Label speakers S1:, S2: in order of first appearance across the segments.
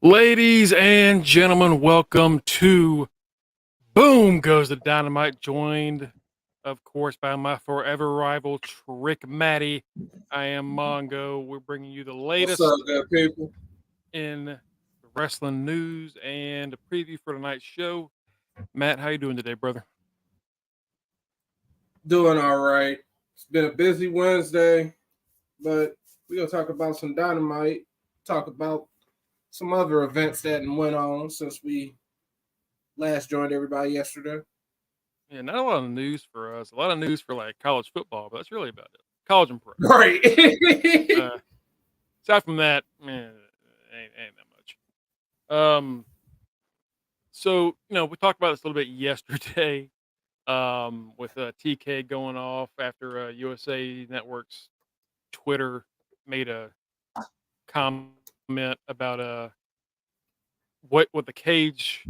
S1: Ladies and gentlemen, welcome to Boom Goes the Dynamite, joined, of course, by my forever rival, Trick Matty. I am Mongo. We're bringing you the
S2: What's
S1: latest
S2: up, good people?
S1: in the wrestling news and a preview for tonight's show. Matt, how you doing today, brother?
S2: Doing all right. It's been a busy Wednesday, but we're gonna talk about some Dynamite, talk about some other events that went on since we last joined everybody yesterday.
S1: Yeah, not a lot of news for us. A lot of news for like college football, but that's really about it. College and pro.
S2: Right.
S1: Aside from that, ain't that much. So we talked about this a little bit yesterday, with TK going off after USA Network's Twitter made a comment about what the cage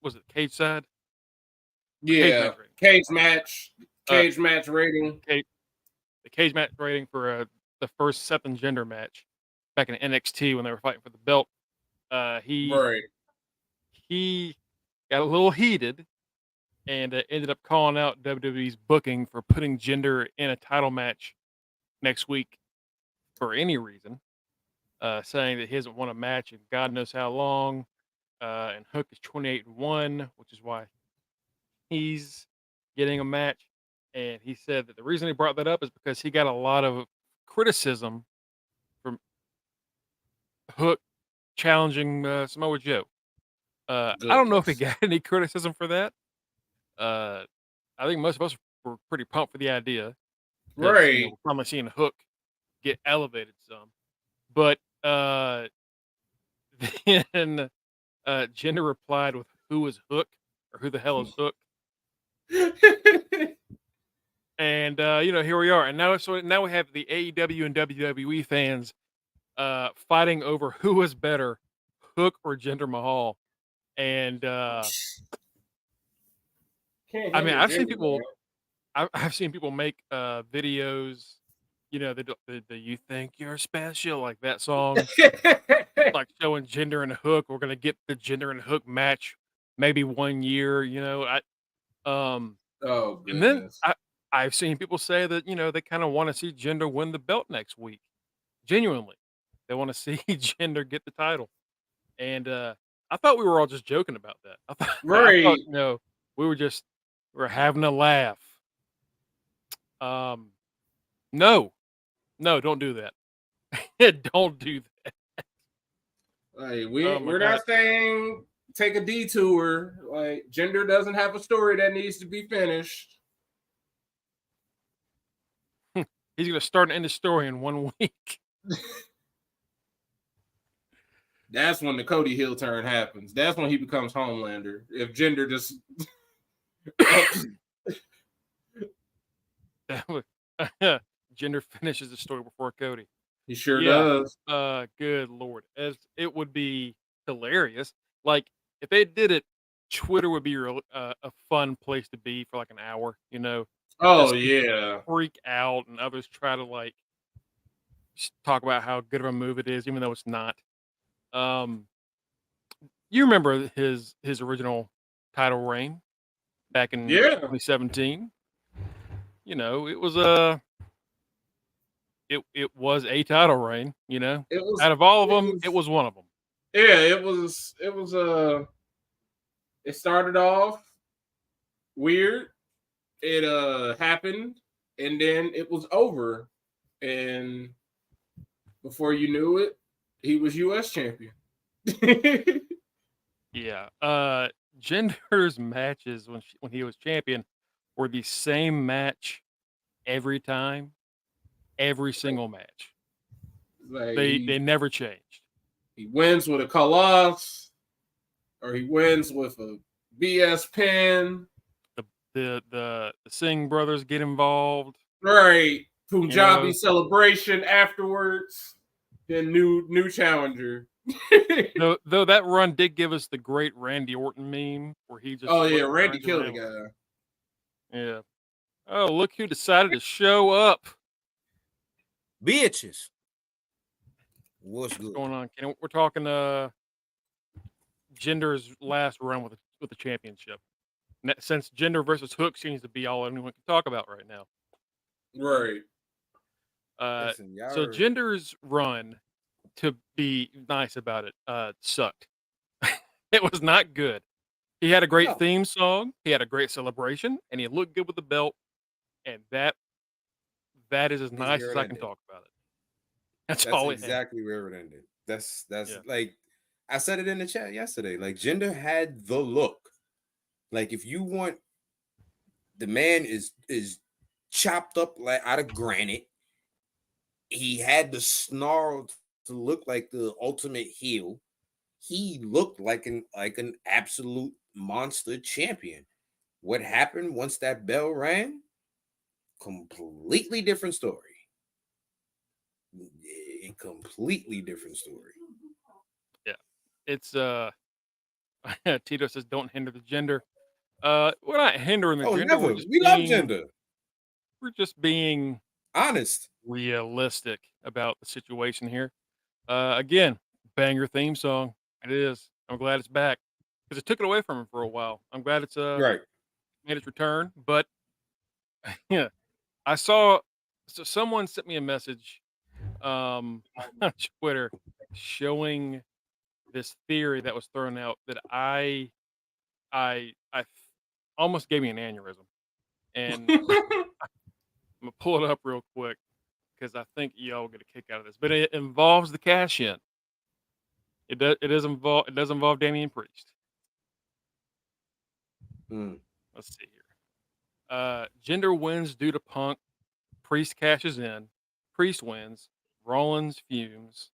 S1: was it Cageside?
S2: Yeah. Cage match rating.
S1: The cage match rating for the first Seth and Jinder match back in NXT when they were fighting for the belt. He got a little heated and ended up calling out WWE's booking for putting Jinder in a title match next week for any reason, saying that he hasn't won a match in God knows how long, and Hook is 28-1, which is why he's getting a match. And he said that the reason he brought that up is because he got a lot of criticism from Hook challenging Samoa Joe. I don't know if he got any criticism for that. I think most of us were pretty pumped for the idea.
S2: Right.
S1: We're probably seeing Hook get elevated some. But then Jinder replied with, "Who is Hook?" or "Who the hell is Hook?" And here we are. And now we have the AEW and WWE fans fighting over who is better, Hook or Jinder Mahal. And I've seen people make videos, the "You Think You're Special," like that song, like showing Jinder and Hook. We're gonna get the Jinder and Hook match maybe 1 year,
S2: Oh, goodness.
S1: And then I've seen people say that, they kind of want to see Jinder win the belt next week. Genuinely. They want to see Jinder get the title. And I thought we were all just joking about that. I thought we were having a laugh. No, don't do that. Don't do that.
S2: Like we're not saying take a detour. Like Jinder doesn't have a story that needs to be finished.
S1: He's gonna start and end the story in 1 week.
S2: That's when the Cody heel turn happens. That's when he becomes Homelander. If Jinder just
S1: Jinder finishes the story before Cody.
S2: He sure does.
S1: Good Lord. As it would be hilarious. Like, if they did it, Twitter would be a fun place to be for like an hour,
S2: Oh, yeah.
S1: Freak out, and others try to like talk about how good of a move it is, even though it's not. You remember his original title reign back in 2017? It was it was a title reign, out of all of them, it was one of them.
S2: Yeah, it was it started off weird. It happened and then it was over. And before you knew it, he was US champion.
S1: Yeah. Jinder's matches when he was champion were the same match every time, every single match. Like they never changed.
S2: He wins with a call-off, or he wins with a BS pin.
S1: The Singh brothers get involved.
S2: Right. Punjabi celebration afterwards. Then new challenger.
S1: Though that run did give us the great Randy Orton meme where he just
S2: Randy killed the guy.
S1: Yeah. Oh, look who decided to show up.
S3: Bitches. What's good?
S1: What's going on, Kenny? We're talking Jinder's last run with the championship. Since Jinder versus Hook seems to be all anyone can talk about right now.
S2: Right.
S3: Listen,
S1: So Jinder's run, to be nice about it, sucked. It was not good. He had a great theme song, he had a great celebration, and he looked good with the belt. And that is as nice as I can talk about it. That's all it
S3: exactly where it ended. That's
S1: Yeah.
S3: like I said it in the chat yesterday. Like Jinder had the look. Like if you want, the man is chopped up like out of granite. He had the snarl to look like the ultimate heel. He looked like an absolute monster champion. What happened once that bell rang? Completely different story. A completely different story.
S1: Yeah. It's Tito says don't hinder the Jinder. We're not hindering the Jinder.
S3: Never. We love Jinder.
S1: We're just being
S3: honest,
S1: realistic about the situation here. Again, banger theme song. It is. I'm glad it's back because it took it away from him for a while. I'm glad it's
S3: right
S1: made its return. But yeah, I saw someone sent me a message on Twitter showing this theory that was thrown out that I almost gave me an aneurysm, and I'm gonna pull it up real quick because I think y'all get a kick out of this. But it involves the cash in. It does involve Damian Priest. Let's see here. Jinder wins due to Punk. Priest cashes in. Priest wins. Rollins fumes.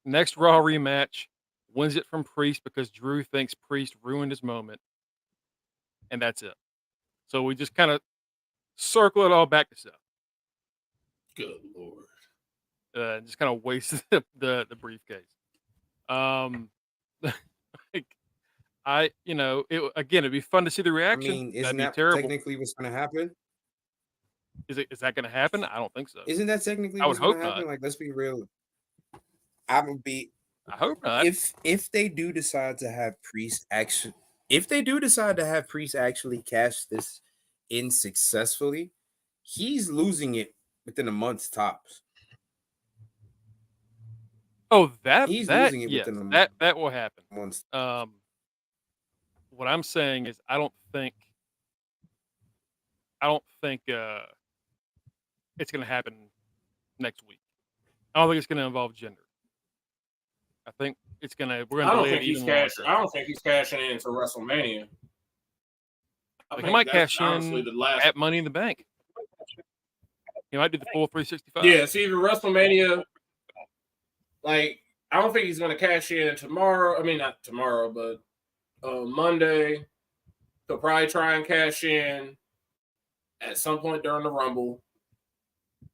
S1: Next Raw rematch. Wins it from Priest because Drew thinks Priest ruined his moment. And that's it. So we just kind of circle it all back to Seth.
S2: Good Lord.
S1: Just kind of wasted the briefcase. Like, it'd be fun to see the reaction.
S3: I mean, isn't
S1: That'd be
S3: that
S1: terrible.
S3: technically what's going to happen?
S1: Is that going to happen? I don't think so.
S3: Isn't that technically
S1: I would
S3: what's going
S1: hope
S3: to happen?
S1: not.
S3: Like, let's be real.
S1: I hope not.
S3: If they do decide to have Priest actually cash this in successfully, he's losing it within a month's tops.
S1: Oh,
S3: he's losing it within a month.
S1: That will happen.
S3: Once.
S1: What I'm saying is, I don't think it's going to happen next week. I don't think it's going to involve Jinder. I think it's going to.
S2: I don't think he's cashing in for WrestleMania.
S1: He might cash in at Money in the Bank. He might do the full 365.
S2: Yeah, see, the WrestleMania. Like, I don't think he's going to cash in tomorrow. I mean, not tomorrow, but Monday. He'll probably try and cash in at some point during the Rumble.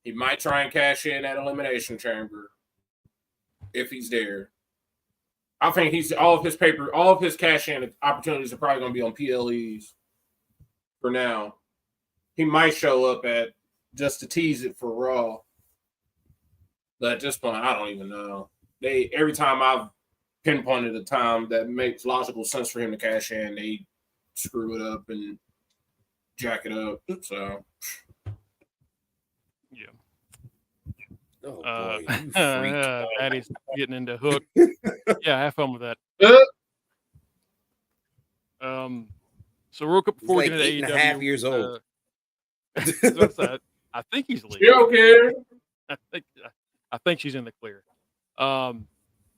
S2: He might try and cash in at Elimination Chamber if he's there. I think all of his cash in opportunities are probably going to be on PLEs for now. He might show up at just to tease it for Raw. But at this point, I don't even know. Every time I've pinpointed a time that makes logical sense for him to cash in, they screw it up and jack it up. So,
S1: yeah.
S3: Oh boy, you freak!
S1: Patty's getting into Hook. Yeah, have fun with that. So real quick before we get into AEW,
S3: 8.5 years old.
S1: I think he's leaving.
S2: You don't care.
S1: I think she's in the clear.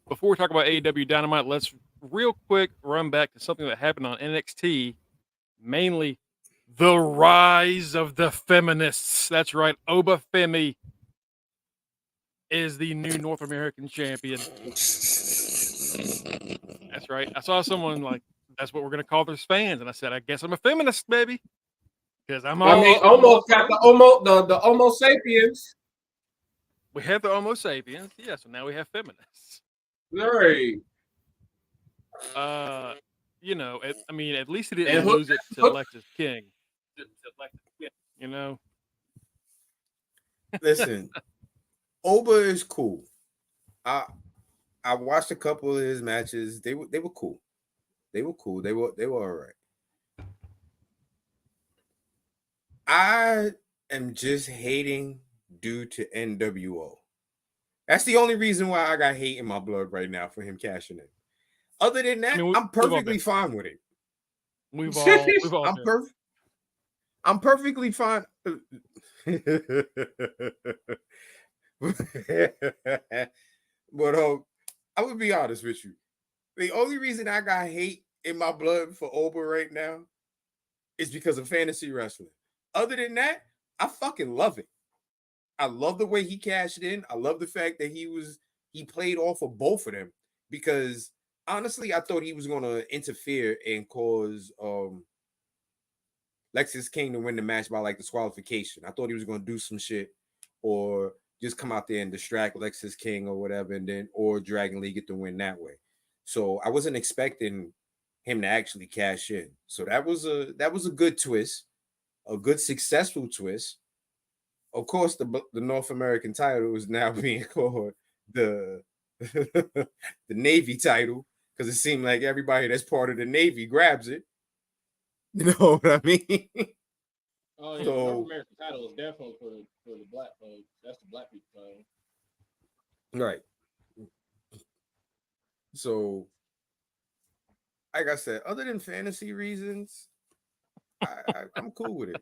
S1: Before we talk about AEW Dynamite, let's real quick run back to something that happened on NXT, mainly the rise of the feminists. That's right, Oba Femi is the new North American champion. That's right. I saw someone like, that's what we're going to call their fans. And I said, I guess I'm a feminist, baby. Because
S2: almost got the Homo sapiens.
S1: We have the Homo sapiens. Yeah, so now we have feminists.
S2: Right.
S1: At least he didn't lose it to Lexus King. You know?
S3: Listen, Oba is cool. I watched a couple of his matches. They were cool. They were cool. They were all right. I am just hating due to NWO. That's the only reason why I got hate in my blood right now for him cashing in. Other than that,
S1: I mean,
S3: I'm
S1: we've all
S3: perfectly
S1: been.
S3: fine with it.
S1: We've all
S3: I'm
S1: been.
S3: perfect. I'm perfectly fine. But I'm gonna be honest with you. The only reason I got hate in my blood for Oba right now is because of fantasy wrestling. Other than that, I fucking love it. I love the way he cashed in. I love the fact that he played off of both of them because honestly, I thought he was gonna interfere and cause Lexus King to win the match by like disqualification. I thought he was gonna do some shit or just come out there and distract Lexus King or whatever, and then or Dragon Lee get the win that way. So I wasn't expecting him to actually cash in. So that was a good twist, a good successful twist. Of course, the North American title is now being called the the Navy title because it seemed like everybody that's part of the Navy grabs it. You know what I mean?
S4: Oh yeah, the
S3: So
S4: North American title is definitely for the black folks. That's the black people title.
S3: right. So like I said, other than fantasy reasons, I'm cool with it.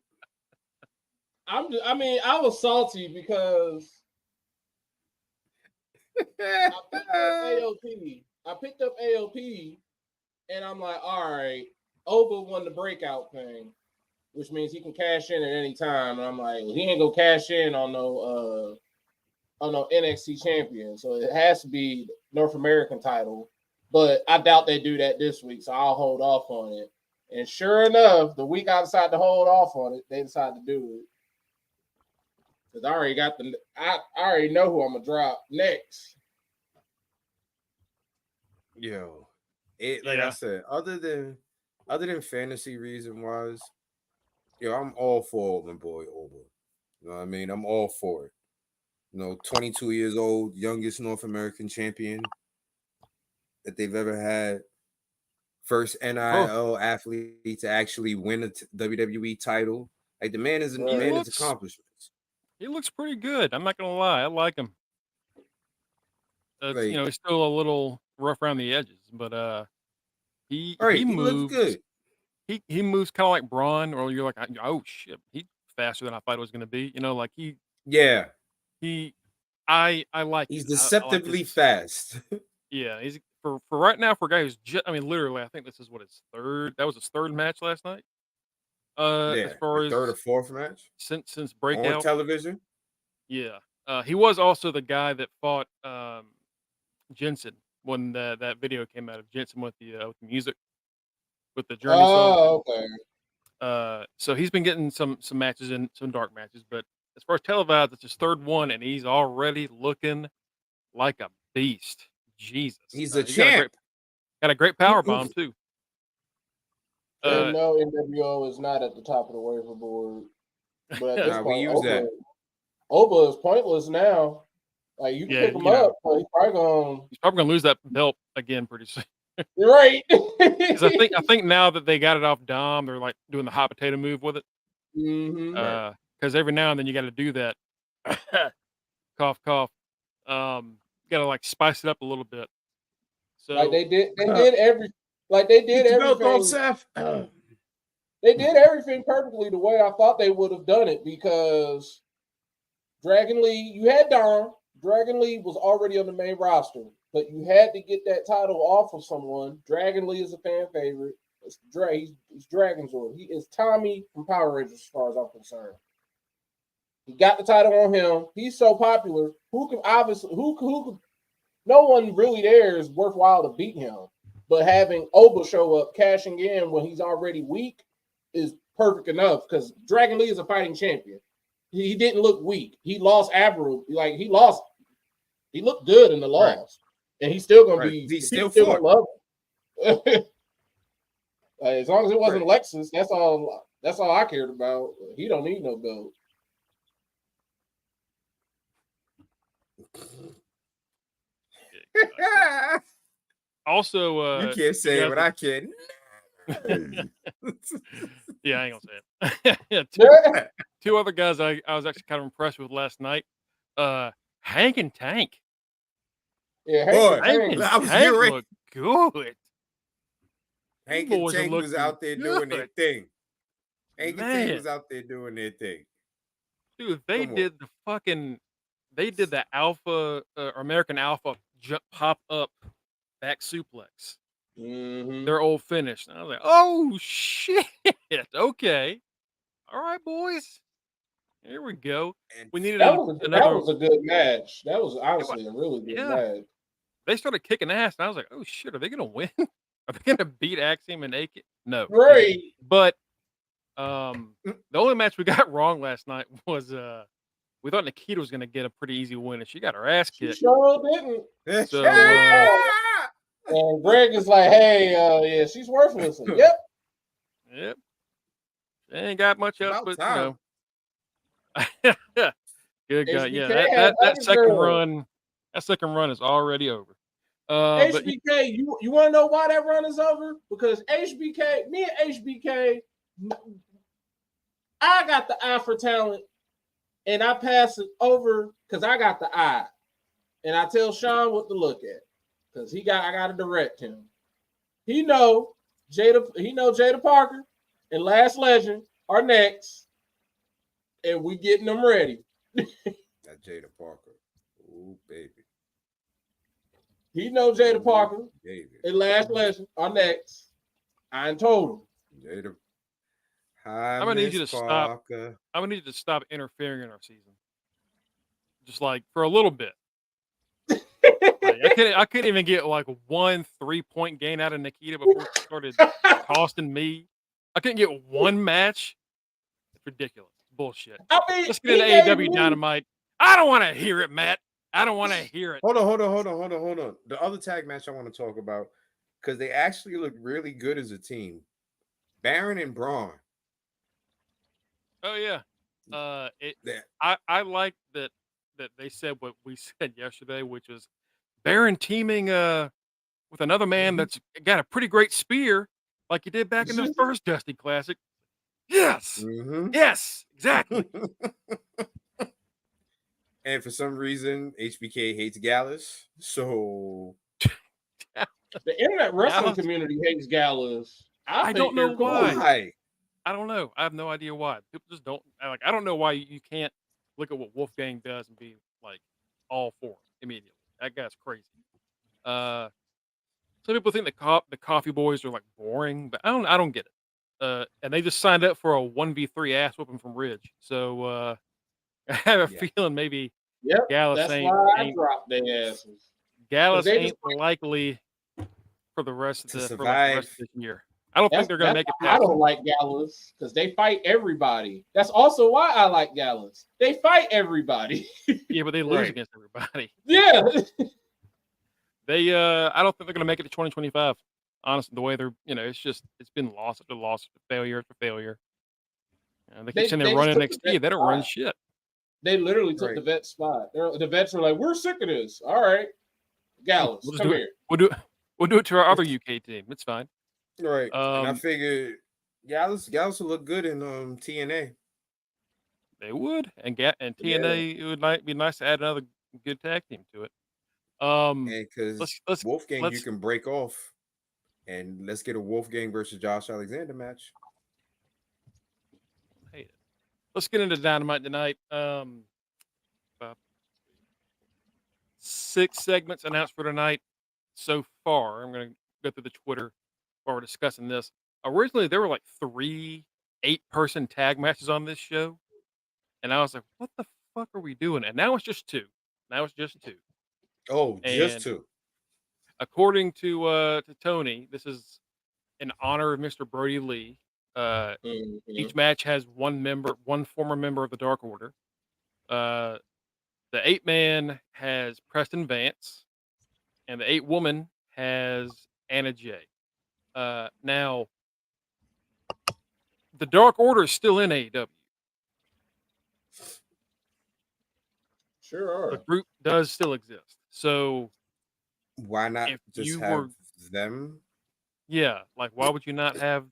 S4: I mean, I was salty because I picked up AOP. I picked up AOP, and I'm like, all right, Oba won the breakout thing, which means he can cash in at any time. And I'm like, well, he ain't gonna cash in on no NXT champion, so it has to be North American title. But I doubt they do that this week, so I'll hold off on it. And sure enough, the week I decided to hold off on it, they decided to do it. Because I already know who I'm gonna drop next.
S3: Yo, like I said, other than fantasy reason wise, yo, I'm all for my boy Oba. You know what I mean? I'm all for it. 22 years old, youngest North American champion that they've ever had. First NIL athlete to actually win a WWE title. Like the man is a man is accomplishments.
S1: He looks pretty good. I'm not gonna lie. I like him.
S3: Like,
S1: He's still a little rough around the edges, but he
S3: he looks
S1: moves.
S3: good.
S1: He moves kind of like Braun, or you're like, oh shit, he's faster than I thought it was gonna be. Like he I like
S3: He's
S1: it. I like
S3: deceptively
S1: his
S3: fast.
S1: yeah. He's for right now for a guy who's I mean, literally, I think this is what his third. That was his third match last night. As
S3: Yeah,
S1: far
S3: the third
S1: as
S3: or fourth match
S1: since
S3: on
S1: breakout,
S3: television.
S1: yeah. He was also the guy that fought Jensen when that video came out of Jensen with the music with the Journey song.
S4: Oh, okay.
S1: So he's been getting some matches in some dark matches, but as far as televised, it's his third one, and he's already looking like a beast. Jesus,
S3: He's a
S1: he's got
S3: champ.
S1: a great power bomb too.
S4: And no, NWO is not at the top of the waiver board, but at this point, Oba is pointless now. Like you can pick him up, but he's probably
S1: gonna lose that belt again pretty soon.
S4: Right.
S1: Because I think now that they got it off Dom, they're like doing the hot potato move with it.
S4: Mm-hmm.
S1: Because every now and then you got to do that. Cough, cough. Got to like spice it up a little bit. So
S4: like they did everything.
S3: Seth.
S4: They did everything perfectly the way I thought they would have done it because Dragon Lee, you had Dom. Dragon Lee was already on the main roster, but you had to get that title off of someone. Dragon Lee is a fan favorite. He's Dragonzord. He is Tommy from Power Rangers, as far as I'm concerned. He got the title on him. He's so popular. Who could? No one really there is worthwhile to beat him. But having Oba show up, cashing in when he's already weak, is perfect enough because Dragon Lee is a fighting champion. He didn't look weak. He lost Abreu. Like he lost. He looked good in the loss, and he's still gonna be.
S3: He's still
S4: gonna love him. As long as it wasn't Lexus, that's all. That's all I cared about. He don't need no belt.
S1: Also,
S3: you can't say it, but I can.
S1: Yeah, I ain't gonna say it. Yeah, two other guys I was actually kind of impressed with last night. Hank and Tank.
S4: Yeah,
S3: Boy,
S1: Hank
S4: Hank.
S1: and
S3: I was
S1: Tank
S3: hearing-
S1: look good.
S3: Hank
S1: Them
S3: and
S1: boys are
S3: Tank was
S1: looking
S3: out there doing their
S1: good.
S3: thing. Hank and Tank
S1: Man.
S3: was out there doing their thing.
S1: Dude, they
S3: Come on.
S1: did the fucking. They did the Alpha American Alpha pop up back suplex.
S4: Mhm.
S1: Their old finish. And I was like, oh shit. Okay. All right, boys. Here we go.
S3: And
S1: We needed
S4: That was
S1: another.
S4: a good match. That was honestly a really good
S1: Yeah.
S4: match.
S1: They started kicking ass, and I was like, "Oh shit, are they gonna win? Are they gonna beat Axiom and Naked?" No, they
S4: Right.
S1: didn't. But the only match we got wrong last night was we thought Nikita was gonna get a pretty easy win, and she got her ass
S4: She
S1: kicked.
S4: sure didn't.
S1: So
S4: And Greg is like, hey, yeah, she's worthless. And, yep.
S1: yep, they ain't got much else,
S3: About
S1: but
S3: time.
S1: you know, good guy. Yeah,
S4: HBK had
S1: that
S4: other
S1: second
S4: girls.
S1: run, is already over. But
S4: HBK, you want to know why that run is over? Because HBK, me and HBK, I got the eye for talent, and I pass it over because I got the eye, and I tell Sean what to look at because I got to direct him. He know Jada Parker and Last Legend are next, and we getting them ready.
S3: That Jada Parker. Ooh, baby.
S4: He know Jada Parker
S3: Baby.
S4: and Last Legend are next. I ain't told him.
S3: Jada. Hi,
S1: I'm gonna need you
S3: Miss
S1: to stop.
S3: Parker.
S1: I'm gonna need you to stop interfering in our season, just like for a little bit. Like, I couldn't even get like 1 3-point gain out of Nikita before she started costing me. I couldn't get one match. It's ridiculous. Bullshit.
S4: I mean,
S1: Let's get into AEW Dynamite. I don't want to hear it, Matt. I don't want to hear it.
S3: Hold on. The other tag match I want to talk about, because they actually look really good as a team. Baron and Braun.
S1: Oh yeah.
S3: That
S1: I like that they said what we said yesterday, which was Baron teaming with another man that's got a pretty great spear, like he did back in the first Dusty Classic. Yes. Yes, exactly.
S3: And for some reason, HBK hates Gallus. So
S4: The internet wrestling
S1: Gallus?
S4: community hates Gallus.
S1: I
S4: think
S1: don't know
S4: they're cool.
S1: why. I don't know. I have no idea why. People just don't like. I don't know why you can't look at what Wolfgang does and be like all for him immediately. That guy's crazy. Some people think the Coffee Boys are like boring, but I don't get it. And they just signed up for a 1v3 ass whooping from Ridge. So I have a feeling maybe
S4: Yep,
S1: Gallus
S4: that's
S1: ain't,
S4: why I dropped their asses.
S1: Gallus
S4: they
S1: ain't likely for the rest of
S3: To
S1: the
S3: survive.
S1: rest of this year. I don't think they're going to make it
S4: I
S1: past.
S4: don't like Gallus because they fight everybody. That's also why I like Gallus. They fight everybody.
S1: Yeah, but they lose
S3: Right.
S1: against everybody.
S4: Yeah.
S1: They I don't think they're going to make it to 2025. Honestly, the way they're, it's been loss after loss, failure after failure. They keep saying they're running NXT. They don't run shit.
S4: They literally took the vet spot. The vets were like, "We're sick of this." All right, Gallus, come here.
S1: We'll do it to our other UK team. It's fine.
S3: Right. And I figured Gallus will look good in TNA.
S1: They would, and TNA, it would be nice to add another good tag team to it.
S3: Because Wolfgang, you can break off, and let's get a Wolfgang versus Josh Alexander match.
S1: Hey, let's get into Dynamite tonight. 6 segments announced for tonight so far. I'm going to go through the Twitter while we're discussing this. Originally, there were like 3 8-person tag matches on this show, and I was like, "What the fuck are we doing?" And now it's just 2.
S3: Oh, just 2.
S1: According to Tony, this is in honor of Mr. Brody Lee. Each match has one former member of the Dark Order. The 8-man has Preston Vance, and the 8-woman has Anna Jay. Now, the Dark Order is still in AEW.
S4: Sure are.
S1: The group does still exist. So
S3: Why not
S1: If
S3: just
S1: you
S3: have
S1: were,
S3: them?
S1: yeah, like why would you not have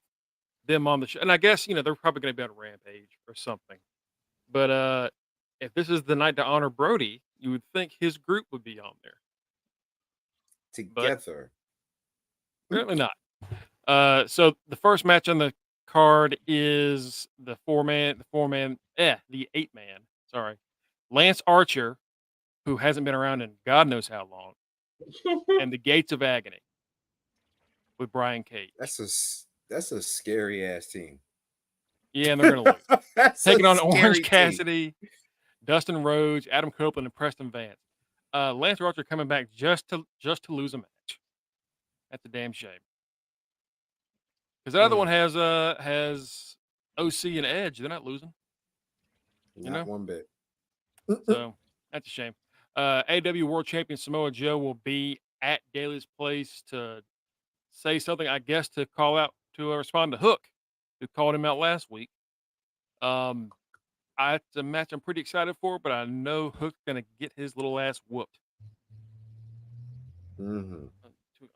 S1: them on the show? And I guess they're probably going to be on Rampage or something. But if this is the night to honor Brody, you would think his group would be on there, but
S3: Together.
S1: apparently not. So the first match on the card is the the 8-man. Sorry, Lance Archer, who hasn't been around in God knows how long, and the Gates of Agony with Brian Cage.
S3: That's a scary ass team.
S1: Yeah, and they're gonna lose.
S3: That's
S1: Taking
S3: a
S1: on Orange
S3: scary team.
S1: Cassidy, Dustin Rhodes, Adam Copeland, and Preston Vance. Lance Archer coming back just to lose a match. That's a damn shame. Because the other one has OC and Edge. They're not losing.
S3: Not one bit.
S1: So that's a shame. AW World Champion Samoa Joe will be at Daly's place to say something, I guess, to call out to respond to Hook, who called him out last week. It's a match I'm pretty excited for, but I know Hook's gonna get his little ass whooped.
S3: Mm-hmm.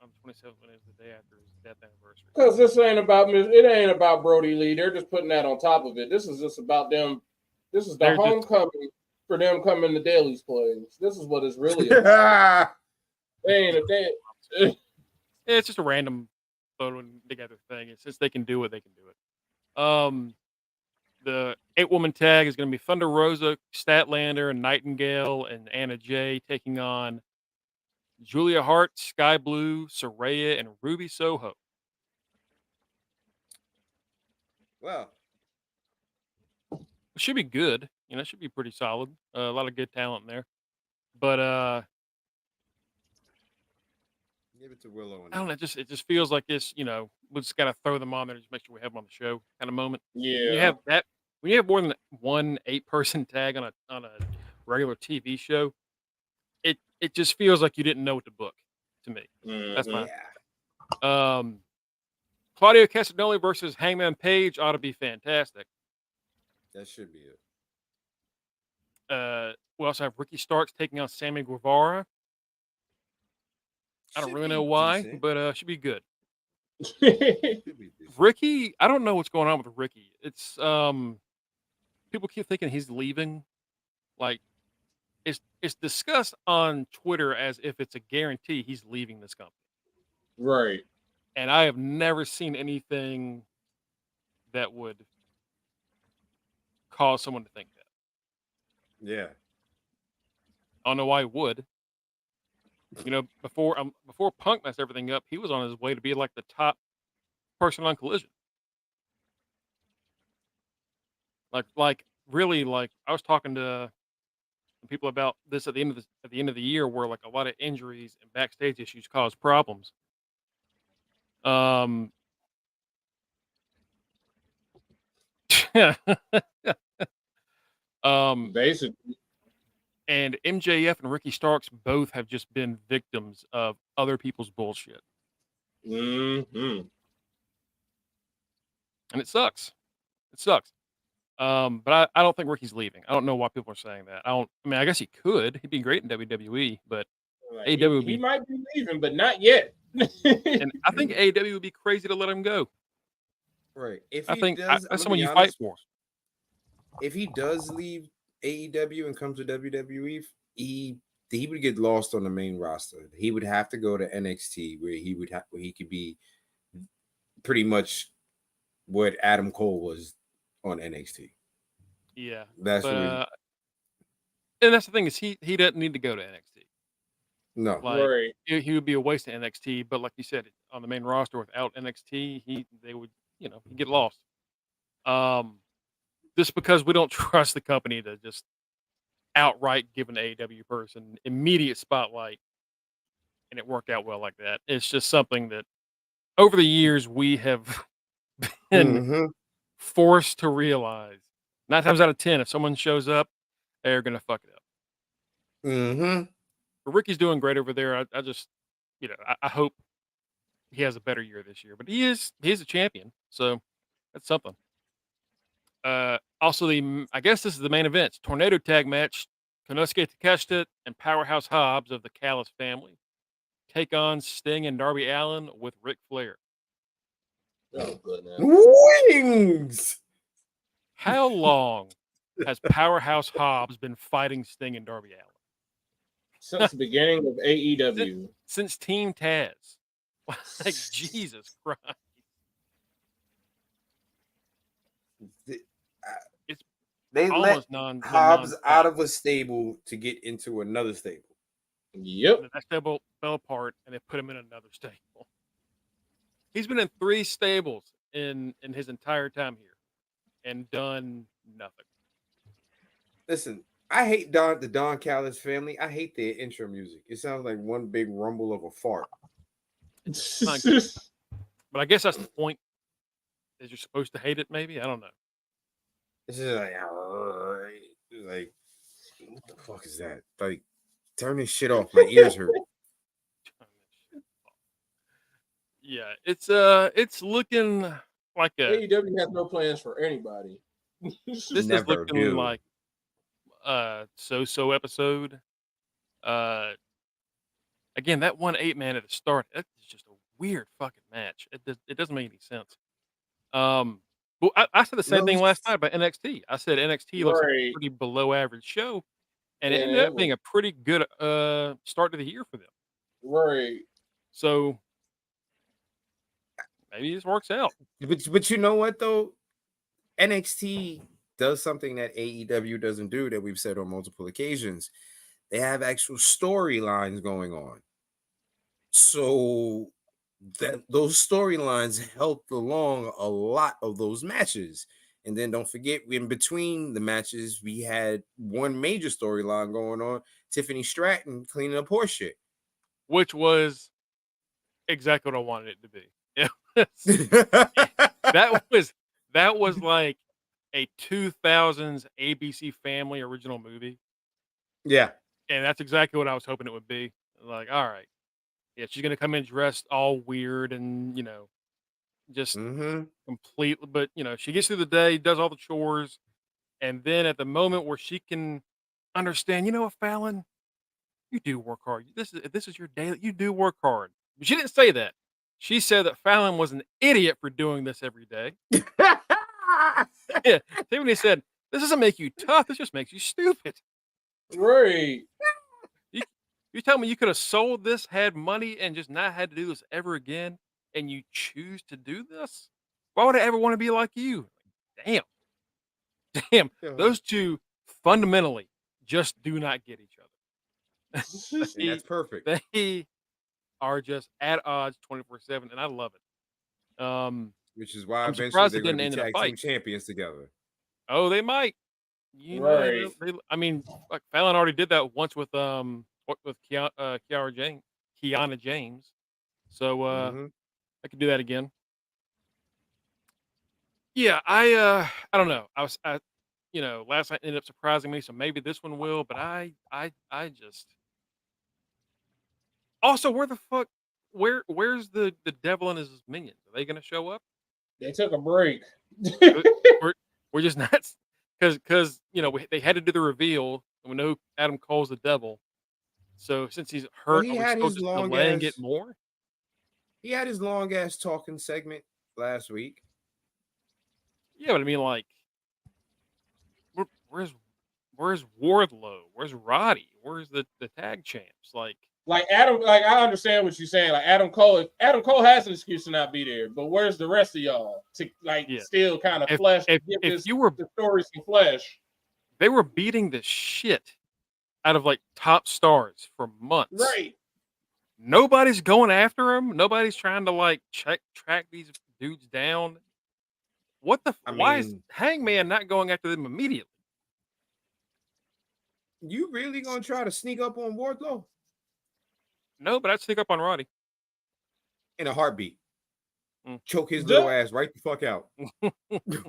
S1: On 27th, when is the day after his death anniversary.
S4: Because this ain't about it ain't about Brody Lee. They're just putting that on top of it. This is just about them. This is the homecoming for them coming to Daly's place. This is what it's really about. They ain't a day.
S1: It's just a random throwing together thing. It's since they can do it, they can do it. The 8-woman tag is going to be Thunder Rosa, Statlander, Nightingale, and Anna Jay taking on Julia Hart, Sky Blue, Saraya, and Ruby Soho.
S3: Well,
S1: it should be good. It should be pretty solid. A lot of good talent in there. But
S3: give it to Willow.
S1: I don't know. It just feels like this. We just got to throw them on there to just make sure we have them on the show kind of moment.
S4: Yeah.
S1: When you have more than one 8-person tag on a regular TV show, it just feels like you didn't know what to book. To me, that's my. Claudio Castagnoli versus Hangman Page ought to be fantastic.
S3: That should be
S1: it. We also have Ricky Starks taking on Sammy Guevara. I don't really know why,
S3: decent.
S1: but should be good. Ricky, I don't know what's going on with Ricky. It's people keep thinking he's leaving. Like it's discussed on Twitter as if it's a guarantee he's leaving this company.
S4: Right.
S1: And I have never seen anything that would cause someone to think that.
S3: Yeah.
S1: I don't know why he would. Before Punk messed everything up, he was on his way to be like the top person on Collision. Like really, like I was talking to some people about this at the end of the year, where like a lot of injuries and backstage issues cause problems.
S4: Basically.
S1: And MJF and Ricky Starks both have just been victims of other people's bullshit.
S4: Mm-hmm.
S1: And it sucks. It sucks. But I don't think Ricky's leaving. I don't know why people are saying that. I guess he could. He'd be great in WWE, but AEW would be.
S4: He might be leaving, but not yet.
S1: And I think AEW would be crazy to let him go.
S3: Right.
S1: That's someone you fight for.
S3: If he does leave AEW and come to WWE, he would get lost on the main roster. He would have to go to NXT, where he could be pretty much what Adam Cole was on NXT.
S1: Yeah,
S3: that's
S1: and that's the thing is he doesn't need to go to NXT.
S3: No,
S4: right.
S1: He would be a waste of NXT. But like you said, on the main roster without NXT, they would he'd get lost. Just because we don't trust the company to just outright give an AEW person immediate spotlight, and it worked out well like that. It's just something that over the years we have been forced to realize. 9 times out of 10, if someone shows up, they're gonna fuck it up. But Ricky's doing great over there. I just, I hope he has a better year this year. But he's a champion, so that's something. Also, I guess this is the main event. Tornado tag match. Konosuke Takeshita and Powerhouse Hobbs of the Callis family take on Sting and Darby Allin with Ric Flair.
S4: Oh, goodness.
S3: Wings.
S1: How long has Powerhouse Hobbs been fighting Sting and Darby Allin?
S4: Since the beginning of AEW.
S1: Since Team Taz. Like, Jesus Christ.
S3: They
S1: Almost
S3: let Hobbs out of a stable to get into another stable.
S4: Yep.
S1: That stable fell apart, and they put him in another stable. He's been in 3 stables in his entire time here, and done nothing.
S3: Listen, I hate the Don Callis family. I hate their intro music. It sounds like one big rumble of a fart.
S1: But I guess that's the point. Is you're supposed to hate it? Maybe, I don't know.
S3: This is like what the fuck is that? Like, turn this shit off. My ears hurt.
S1: Yeah, it's looking like
S4: AEW has no plans for anybody.
S1: this is
S3: Never
S1: looking
S3: do.
S1: like so episode. Again, that 1-8-man at the start, that's just a weird fucking match. It doesn't make any sense. But I said the same thing last night about NXT. I said NXT looks like a pretty below average show, and it ended up being a pretty good start to the year for them.
S4: Right.
S1: So maybe this works out.
S3: But you know what though? NXT does something that AEW doesn't do, that we've said on multiple occasions. They have actual storylines going on. So that those storylines helped along a lot of those matches. And then don't forget, in between the matches, we had one major storyline going on: Tiffany Stratton cleaning up horse shit.
S1: Which was exactly what I wanted it to be. that was like a 2000s ABC Family original movie.
S3: Yeah.
S1: And that's exactly what I was hoping it would be. Like, all right. Yeah, she's going to come in dressed all weird and, just completely. But, she gets through the day, does all the chores. And then at the moment where she can understand, you know what, Fallon? You do work hard. This is your day. You do work hard. But she didn't say that. She said that Fallon was an idiot for doing this every day. Yeah. Tiffany said, this doesn't make you tough. This just makes you stupid.
S4: Right.
S1: You tell me you could have sold this, had money, and just not had to do this ever again, and you choose to do this? Why would I ever want to be like you? Damn. Damn. Those two fundamentally just do not get each other.
S3: And that's perfect.
S1: They are just at odds 24/7, and I love it.
S3: Which is why
S1: I'm
S3: eventually
S1: surprised
S3: they're
S1: they
S3: going to
S1: didn't
S3: be
S1: end in a
S3: tag team
S1: fight.
S3: champions together.
S1: Oh, they might.
S4: Right.
S1: I mean, like Fallon already did that once with Kiana James. So I could do that again. Yeah, I don't know. Last night ended up surprising me, so maybe this one will. But I just also where's the devil and his minions? Are they going to show up?
S4: They took a break.
S1: we're just not, because they had to do the reveal, and we know Adam Cole's the devil. So since he's hurt,
S3: he
S1: are we
S3: had
S1: still
S3: his
S1: just
S3: long
S1: delaying
S3: ass-
S1: it more?
S3: He had his long ass talking segment last week.
S1: Yeah, but I mean, like, where's Wardlow? Where's Roddy? Where's the tag champs? Like
S4: Adam, I understand what you're saying. Like Adam Cole has an excuse to not be there, but where's the rest of y'all to still kind of flesh?
S1: If
S4: the story some flesh.
S1: They were beating the shit out of like top stars for months.
S4: Right.
S1: Nobody's going after him. Nobody's trying to track these dudes down. What the? Why is Hangman not going after them immediately?
S3: You really gonna try to sneak up on Wardlow?
S1: No, but I'd sneak up on Roddy
S3: in a heartbeat. Choke his little ass right the fuck out.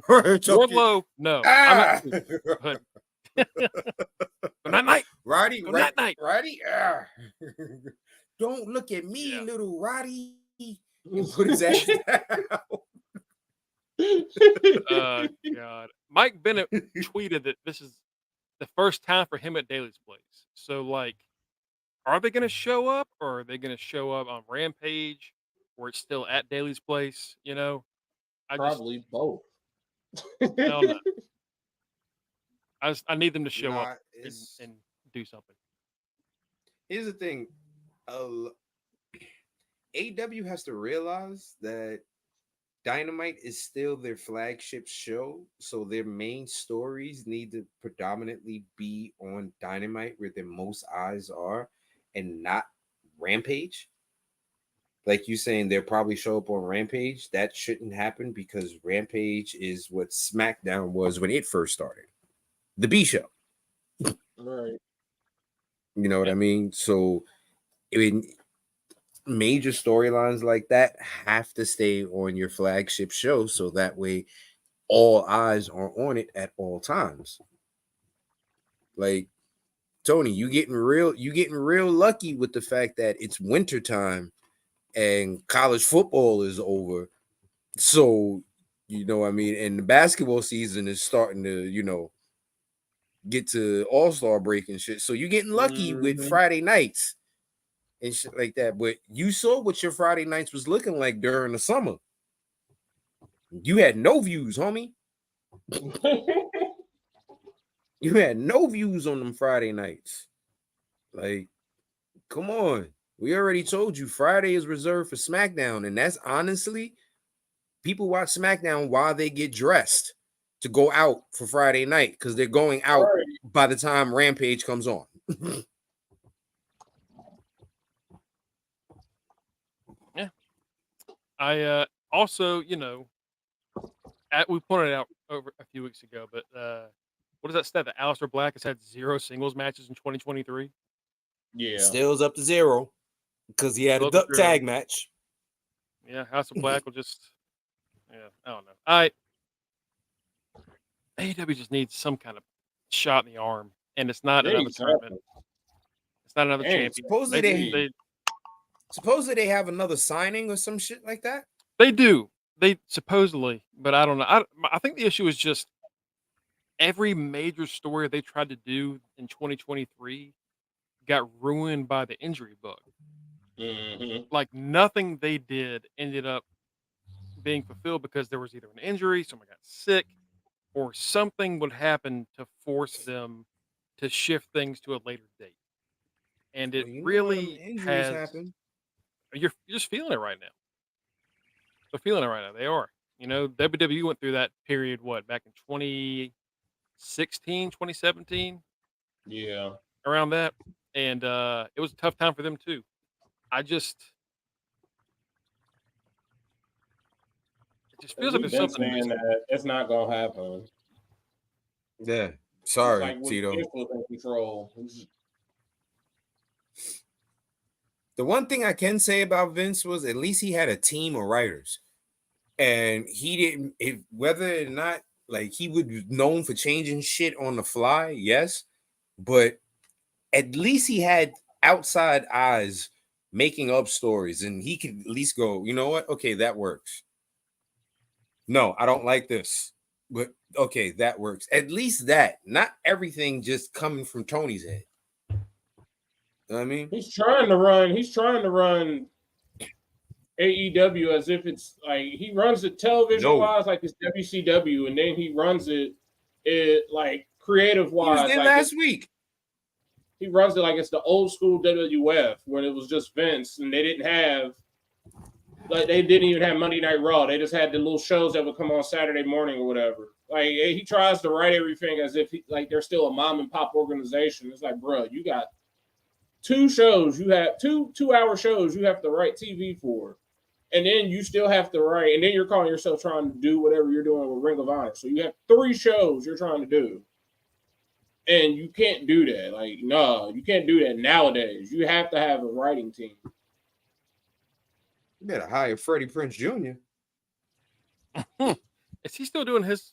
S1: Wardlow, no.
S3: Ah!
S1: Good night.
S3: Roddy,
S1: Good night.
S3: Roddy. Ah. Don't look at me, little Roddy. Put his ass down.
S1: God. Mike Bennett tweeted that this is the first time for him at Daly's Place. So, Are they going to show up, or are they going to show up on Rampage, where it's still at Daly's place? You know, I
S4: Probably both.
S1: don't know. I need them to show up
S3: Nah,
S1: and do something.
S3: here's the thing. AEW has to realize that Dynamite is still their flagship show, so their main stories need to predominantly be on Dynamite, where their most eyes are, and not Rampage. Like you saying, they'll probably show up on Rampage. That shouldn't happen because Rampage is what SmackDown was when it first started, the B show.
S4: Right.
S3: You know what I mean? So, I mean, major storylines like that have to stay on your flagship show, so that way all eyes are on it at all times. Like Tony, you getting real lucky with the fact that it's winter time and college football is over. So, you know what I mean, and the basketball season is starting to, get to all-star break and shit. So you're getting lucky with Friday nights and shit like that. But you saw what your Friday nights was looking like during the summer. You had no views, homie. You had no views on them Friday nights. Like, come on. We already told you Friday is reserved for SmackDown. And that's honestly, people watch SmackDown while they get dressed to go out for Friday night because they're going out by the time Rampage comes on.
S1: Yeah. I also, we pointed out over a few weeks ago, but what is that stat that Aleister Black has had 0 singles matches in 2023?
S4: Yeah.
S3: Still's up to 0 because he had a
S1: Still up to 0.
S3: tag match.
S1: Yeah, House of Black will just, I don't know. AEW just needs some kind of shot in the arm, and it's not another tournament. It's not another champion.
S3: Supposedly they have another signing or some shit like that.
S1: They do. They supposedly, but I don't know. I think the issue is just every major story they tried to do in 2023 got ruined by the injury bug. Like nothing they did ended up being fulfilled because there was either an injury, someone got sick, or something would happen to force them to shift things to a later date. And it really
S3: injuries happen.
S1: You're just feeling it right now. They're feeling it right now. They are. WWE went through that period, back in 2016, 2017?
S4: Yeah.
S1: Around that. And it was a tough time for them too. It just feels like there's something
S4: saying that it's not gonna happen.
S3: Yeah. Sorry, Tito.
S4: Control.
S3: The one thing I can say about Vince was at least he had a team of writers. And he didn't, whether or not, like, he would be known for changing shit on the fly, yes. But at least he had outside eyes making up stories. And he could at least go, you know what? Okay, that works. No, I don't like this. But okay, that works. At least that. Not everything just coming from Tony's head. You know what I mean?
S4: He's trying to run AEW as if it's like he runs it television wise like it's WCW, and then he runs it like creative wise.
S3: He was there last week.
S4: He runs it like it's the old school WWF when it was just Vince and they didn't even have Monday Night Raw. They just had the little shows that would come on Saturday morning or whatever. Like he tries to write everything as if they're still a mom and pop organization. It's like, bro, you got 2 shows. You have 2-hour shows you have to write TV for. And then you still have to write, and then you're calling yourself trying to do whatever you're doing with Ring of Honor. So you have 3 shows you're trying to do. And you can't do that. Like, no, you can't do that nowadays. You have to have a writing team.
S3: You better hire Freddie Prinze Jr.
S1: Is he still doing his?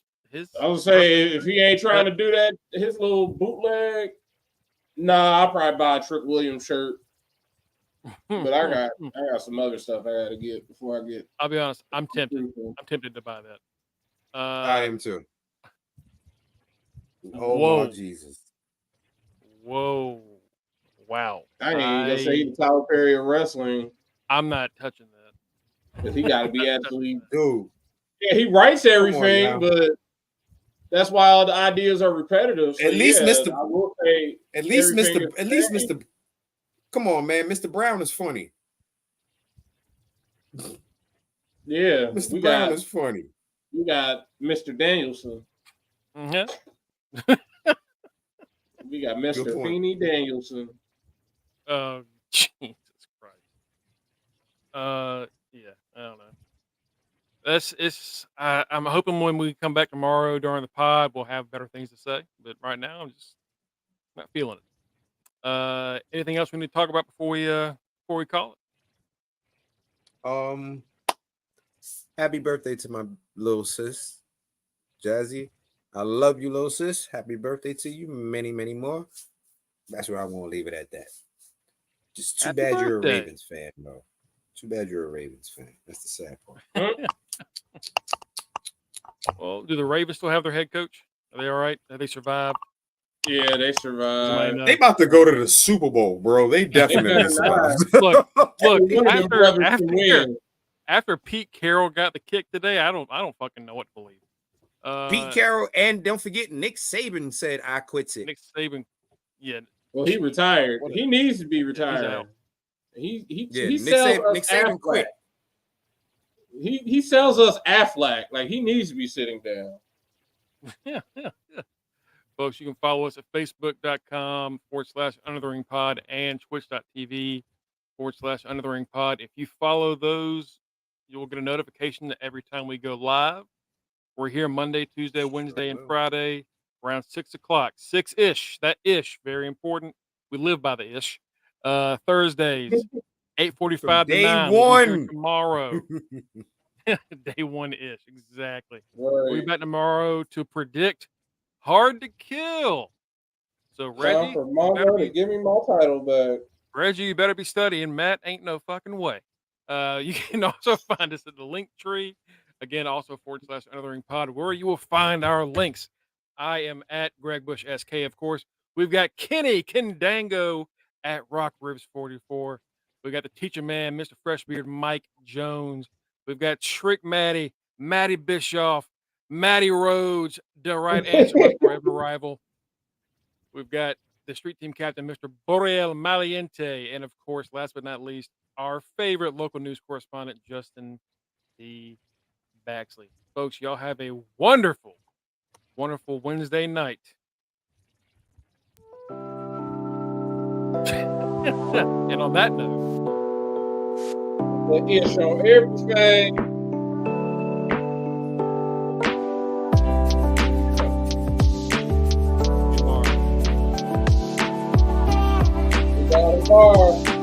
S4: I would say if he ain't trying to do that, his little bootleg, nah, I'll probably buy a Trick Williams shirt. But I got some other stuff I gotta get before I get.
S1: I'll be honest, I'm tempted. I'm tempted to buy that.
S3: I am too.
S1: Oh
S3: Jesus!
S1: Whoa! Wow.
S4: I ain't even gonna say he's the Tyler Perry of wrestling
S1: I'm not touching that.
S4: because he got to be absolutely.
S3: Dude.
S4: Yeah, he writes everything,
S3: on,
S4: but that's why all the ideas are repetitive. So
S3: At least Mr.
S4: I will say,
S3: At least Mr. Come on, man. Mr. Brown is funny.
S4: Yeah,
S3: Mr. Brown is funny.
S4: We got Mr. Danielson.
S1: Mm-hmm.
S4: We got Mr. Feeney Danielson.
S1: Oh, Jesus Christ. Yeah, I don't know. I'm hoping when we come back tomorrow during the pod, we'll have better things to say. But right now, I'm just not feeling it. Anything else we need to talk about before we call
S3: it? Happy birthday to my little sis, Jazzy. I love you, little sis. Happy birthday to you. Many, many more. That's where I want to leave it at that. Just too bad you're a Ravens fan, though. Too bad you're a Ravens fan. That's the sad part.
S1: Well, do the Ravens still have their head coach? Are they all right? Have they survived?
S4: Yeah, they survived.
S3: They about to go to the Super Bowl, bro. They definitely survived.
S1: Look. After Pete Carroll got the kick today, I don't fucking know what to believe.
S3: Pete Carroll, and don't forget Nick Saban said I quit it.
S1: Nick Saban, yeah.
S4: Well, he retired. He needs to be retired. He sells us Affleck. Quit. He sells us Affleck. Like, he needs to be sitting down.
S1: Yeah. Folks, you can follow us at facebook.com/UnderTheRingPod and twitch.tv/UnderTheRingPod. If you follow those, you'll get a notification every time we go live. We're here Monday, Tuesday, Wednesday, and Friday around 6 o'clock. 6-ish. That ish, very important. We live by the ish. Thursdays, 8:45 to 9.
S3: Day 1.
S1: Tomorrow. Day 1-ish. Exactly.
S4: Right.
S1: We'll be back tomorrow to predict Hard to Kill. So, Reggie,
S4: for Mongo to give me my title back.
S1: Reggie, you better be studying. Matt, ain't no fucking way. You can also find us at the link tree. Again, also /UnderTheRingPod, where you will find our links. I am at Greg Bush SK, of course. We've got Kenny Kendango at Rock Ribs 44. We've got the teacher man, Mr. Freshbeard, Mike Jones. We've got Trick Matty Bischoff, Matty Rhodes, the right answer, my forever rival. We've got the street team captain, Mr. Boreal Maliente. And, of course, last but not least, our favorite local news correspondent, Justin D. Baxley. Folks, y'all have a wonderful, wonderful Wednesday night. And on that note,
S4: the ish on everything. We got a bar.